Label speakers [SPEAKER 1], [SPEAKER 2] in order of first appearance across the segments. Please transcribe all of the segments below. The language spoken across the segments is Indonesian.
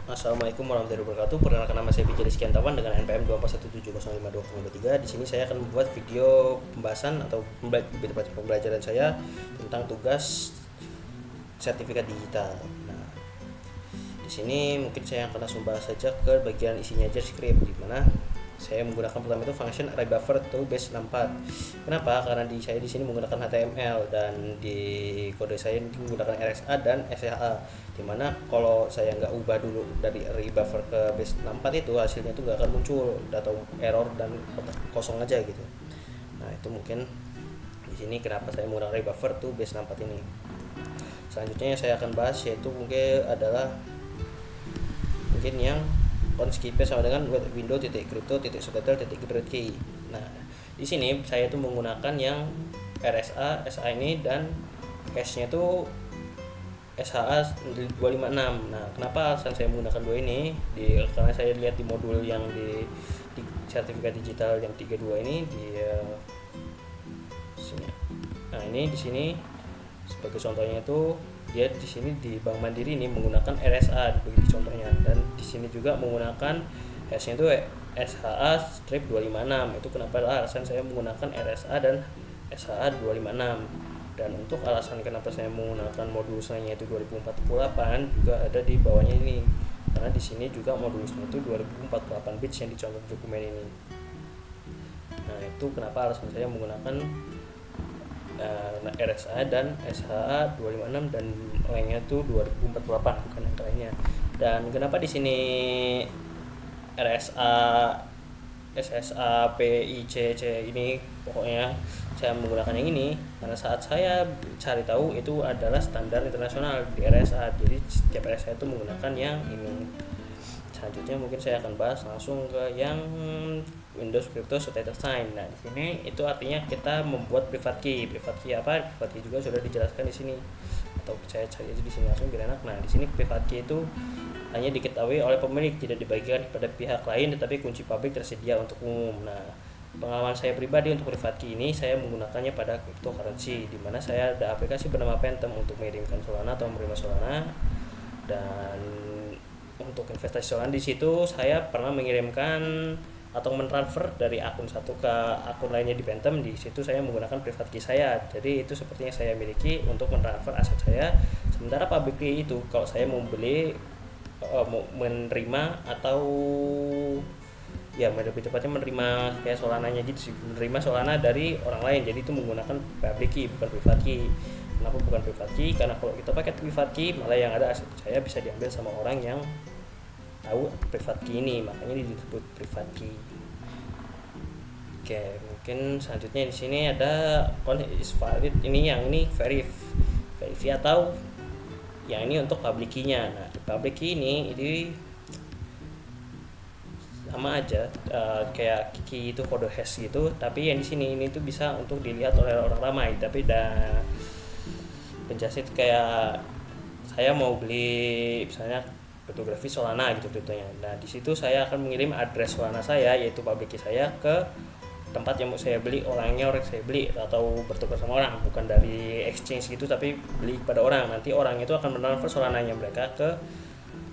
[SPEAKER 1] Assalamualaikum warahmatullahi wabarakatuh. Perkenalkan, nama saya Bijari Sekiantawan dengan NPM 2417052. Di sini saya akan membuat video pembahasan atau pembelajaran saya tentang tugas sertifikat digital. Nah, di sini mungkin saya akan langsung bahas saja ke bagian isinya aja script, di mana saya menggunakan pertama itu function array buffer to base 64. Kenapa? Karena saya di sini menggunakan HTML dan di kode saya menggunakan RSA dan SHA. Dimana kalau saya nggak ubah dulu dari array buffer ke base 64 itu hasilnya itu nggak akan muncul atau error dan kosong aja gitu. Nah, itu mungkin di sini kenapa saya menggunakan array buffer to base 64 ini. Selanjutnya yang saya akan bahas yaitu mungkin yang konsepnya sama dengan window.crypto.subtitle.readkey. Nah, di sini saya tuh menggunakan yang RSA, SA ini, dan cache-nya tuh SHA 256. Nah, kenapa alasan saya menggunakan dua ini? Karena saya lihat di modul yang di sertifikat digital yang 32 ini sini. Nah, ini di sini sebagai contohnya itu dia di sini di Bank Mandiri ini menggunakan RSA begitu contohnya, dan di sini juga menggunakan hash-nya itu SHA strip 256. Itu kenapa alasan saya menggunakan RSA dan SHA 256. Dan untuk alasan kenapa saya menggunakan modulusnya itu 2048 juga ada di bawahnya ini, karena di sini juga modulusnya itu 2048 bits yang dicontoh dokumen ini. Nah, itu kenapa alasan saya menggunakan RSA dan SHA 256 dan lainnya tuh 2048 bukan yang lainnya. Dan kenapa di sini RSA, SSA, PICC ini pokoknya saya menggunakan yang ini, karena saat saya cari tahu itu adalah standar internasional di RSA, jadi setiap RSA itu menggunakan yang ini. Selanjutnya mungkin saya akan bahas langsung ke yang Windows Crypto Subtitle Sign. Nah, di sini itu artinya kita membuat private key. Private key apa? Private key juga sudah dijelaskan di sini. Atau saya cari aja di sini langsung biar enak. Nah, di sini private key itu hanya diketahui oleh pemilik, tidak dibagikan kepada pihak lain, tetapi kunci publik tersedia untuk umum. Nah, pengalaman saya pribadi untuk private key ini saya menggunakannya pada cryptocurrency, di mana saya ada aplikasi bernama Phantom untuk mengirimkan Solana atau menerima Solana. Dan untuk investasi Solana di situ saya pernah mengirimkan atau mentransfer dari akun satu ke akun lainnya di Phantom. Di situ saya menggunakan private key saya. Jadi itu sepertinya saya miliki untuk mentransfer aset saya. Sementara public key itu kalau saya mau beli, mau menerima atau ya lebih tepatnya menerima kayak Solananya gitu sih, menerima Solana dari orang lain. Jadi itu menggunakan public key bukan private key. Kenapa bukan private key? Karena kalau kita pakai private key malah yang ada aset saya bisa diambil sama orang yang tahu private key ini, makanya disebut private key. Oke, mungkin selanjutnya di sini ada is valid, ini yang ini verify atau yang ini untuk public key-nya. Nah, di public key ini sama aja kayak key itu kode hash gitu, tapi yang di sini ini tuh bisa untuk dilihat oleh orang ramai. Tapi penjelasan kayak saya mau beli misalnya fotografi Solana gitu contohnya. Nah, di situ saya akan mengirim address Solana saya yaitu public key saya ke tempat yang mau saya beli, orangnya orang saya beli atau bertukar sama orang, bukan dari exchange gitu tapi beli kepada orang. Nanti orang itu akan mentransfer Solananya mereka ke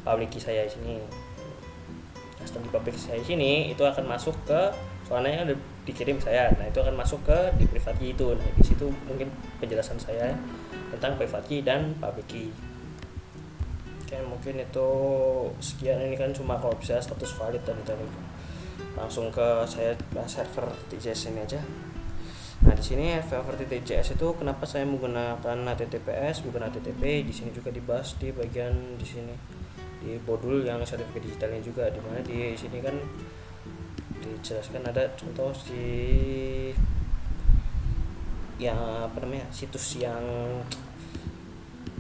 [SPEAKER 1] public key saya di sini. Nah, setelah di public key saya di sini itu akan masuk ke Solana yang dikirim saya. Nah, itu akan masuk ke di private key itu. Nah, di situ mungkin penjelasan saya tentang private key dan public key. Oke, mungkin itu sekian. Ini kan cuma kalau bisa status valid tadi. Langsung ke saya bahas server TJS ini aja. Nah, di sini server TJS itu kenapa saya menggunakan HTTPS bukan HTTP? Di sini juga dibahas di bagian di sini di modul yang sertifikat digitalnya juga, di mana di sini kan dijelaskan ada contoh yang situs yang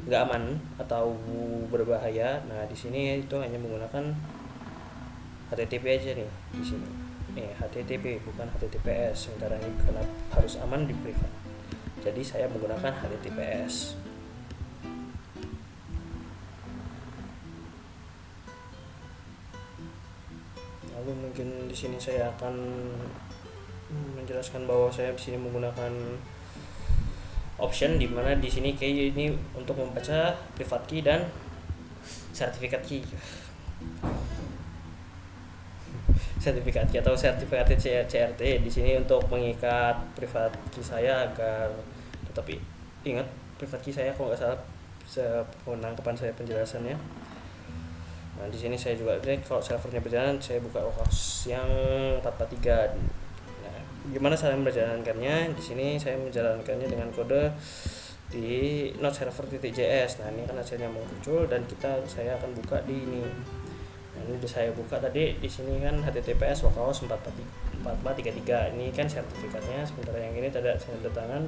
[SPEAKER 1] nggak aman atau berbahaya. Nah, di sini itu hanya menggunakan HTTP aja nih di sini. HTTP bukan HTTPS. Sementara ini karena harus aman di privat, jadi saya menggunakan HTTPS. Lalu mungkin di sini saya akan menjelaskan bahwa saya di sini menggunakan option, di mana di sini kayak ini untuk membaca private key dan sertifikat key. sertifikat key atau sertifikat CRT di sini untuk mengikat private key saya agar tetap ingat private key saya, kalau nggak salah penangkapan saya penjelasannya. Nah di sini saya juga kalau servernya berjalan saya buka localhost yang 443. Nah gimana saya menjalankannya? Di sini saya menjalankannya dengan kode di nodeserver.js. Nah ini kan hasilnya muncul dan saya akan buka di ini. Nah ini udah saya buka tadi, di sini kan https localhost 4433. Ini kan sertifikatnya, sementara yang ini tidak tanda tangan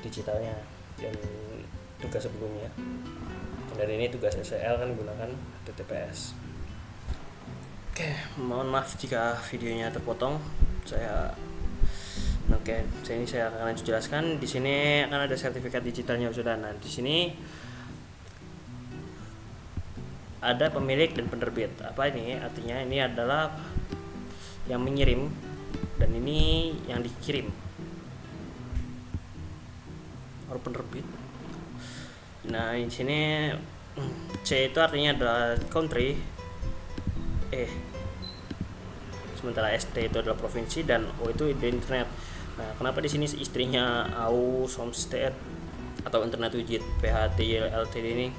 [SPEAKER 1] digitalnya dan tugas sebelumnya. Dan ini tugas SSL kan gunakan HTTPS. Oke, mohon maaf jika videonya terpotong. Ini saya akan lanjut jelaskan. Di sini akan ada sertifikat digitalnya sudah. Nah, di sini ada pemilik dan penerbit. Apa ini? Artinya ini adalah yang mengirim dan ini yang dikirim. Baru penerbit. Nah, di sini C itu artinya adalah country, sementara ST itu adalah provinsi dan O itu ide internet. Nah, kenapa di sini istrinya AU Somsted atau Internet Widget PHT Ltd ini?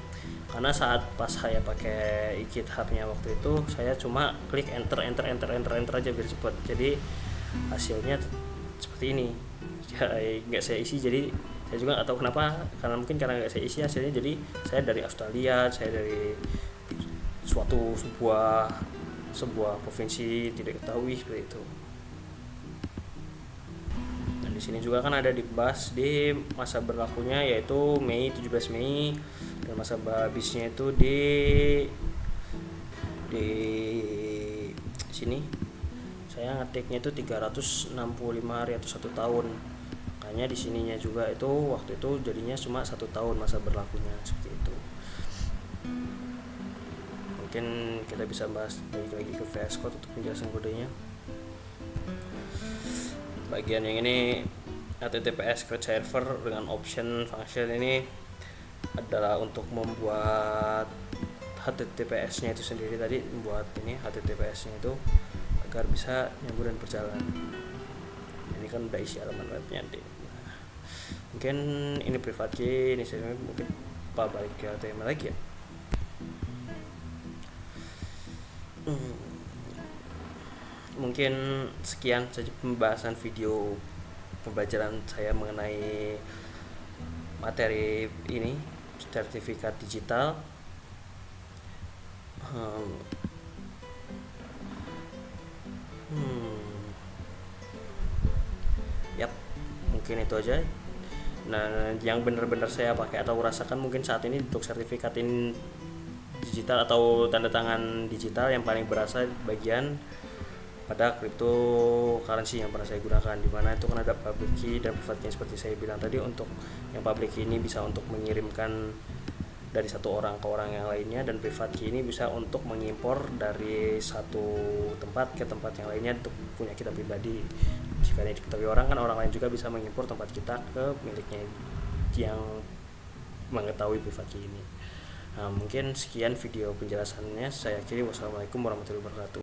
[SPEAKER 1] Karena saat pas saya pakai GitHub-nya waktu itu, saya cuma klik enter aja biar cepat. Jadi hasilnya seperti ini. Nggak saya isi, jadi saya juga nggak tahu kenapa, karena mungkin karena nggak saya isi hasilnya, jadi saya dari Australia, saya dari sebuah provinsi tidak ketahui seperti itu. Dan di sini juga kan ada dibahas di masa berlakunya, yaitu 17 Mei dan masa habisnya itu di sini saya ngetiknya itu 365 hari atau 1 tahun. Makanya di sininya juga itu waktu itu jadinya cuma 1 tahun masa berlakunya, seperti itu. Mungkin kita bisa bahas lagi ke VS Code untuk penjelasan kodenya. Bagian yang ini HTTPS create server dengan option function ini adalah untuk membuat HTTPS-nya itu sendiri tadi, membuat ini HTTPS-nya itu agar bisa nyambung dan berjalan. Ini kan udah isi halaman webnya nanti. Mungkin ini private key, ini saya mungkin balik ke HTML lagi ya. Mungkin sekian saja pembahasan video pembelajaran saya mengenai materi ini, sertifikat digital. Mungkin itu aja. Nah, yang benar-benar saya pakai atau rasakan mungkin saat ini untuk sertifikat ini digital atau tanda tangan digital yang paling berasa bagian pada cryptocurrency yang pernah saya gunakan, di mana itu kan ada public key dan private key seperti saya bilang tadi. Untuk yang public key ini bisa untuk mengirimkan dari satu orang ke orang yang lainnya, dan private key ini bisa untuk mengimpor dari satu tempat ke tempat yang lainnya untuk punya kita pribadi. Jika ini diketahui orang, kan orang lain juga bisa mengimpor tempat kita ke miliknya yang mengetahui private key ini. Nah, mungkin sekian video penjelasannya. Saya akhiri. Wassalamualaikum warahmatullahi wabarakatuh.